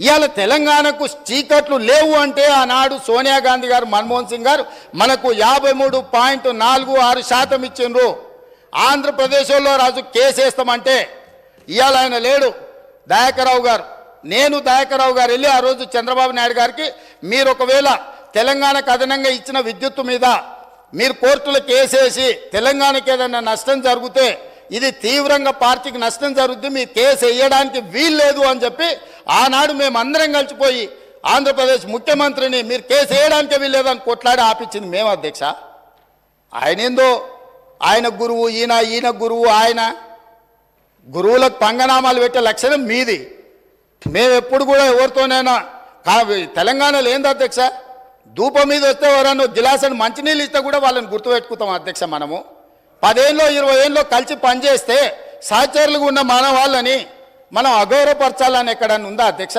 ఇవాళ తెలంగాణకు చీకట్లు లేవు అంటే ఆనాడు సోనియా గాంధీ గారు మన్మోహన్ సింగ్ గారు మనకు 53.46% ఇచ్చిండ్రు. ఆంధ్రప్రదేశ్లో రాజు కేసు వేస్తామంటే ఇవాళ ఆయన లేడు దయాకర్రావు గారు. నేను దయాకర్రావు గారు వెళ్ళి ఆ రోజు చంద్రబాబు నాయుడు గారికి మీరు ఒకవేళ తెలంగాణకు అదనంగా ఇచ్చిన విద్యుత్తు మీద మీరు కోర్టులో కేసేసి తెలంగాణకి ఏదైనా నష్టం జరిగితే ఇది తీవ్రంగా పార్టీకి నష్టం జరుగుతుంది, మీ కేసు వేయడానికి వీల్లేదు అని చెప్పి ఆనాడు మేము అందరం కలిసిపోయి ఆంధ్రప్రదేశ్ ముఖ్యమంత్రిని మీరు కేసు వేయడానికే వీల్లేదని కొట్లాడి ఆపించింది మేము అధ్యక్ష. ఆయన ఏందో ఆయన గురువు ఈయన గురువు, ఆయన గురువులకు పంగనామాలు పెట్టే లక్షణం మీది. మేము ఎప్పుడు కూడా ఎవరితోనైనా తెలంగాణలో ఏంది అధ్యక్ష, ధూపం మీద వస్తే ఎవరన్నా గిలాసని మంచినీళ్ళు ఇస్తే కూడా వాళ్ళని గుర్తుపెట్టుకుంటాం అధ్యక్ష. మనము 10 ఏళ్ళలో 20 ఏళ్ళలో కలిసి పనిచేస్తే సహచరులుగా ఉన్న మన వాళ్ళని మనం అగౌరవపరచాలని ఎక్కడన్నా ఉందా అధ్యక్ష?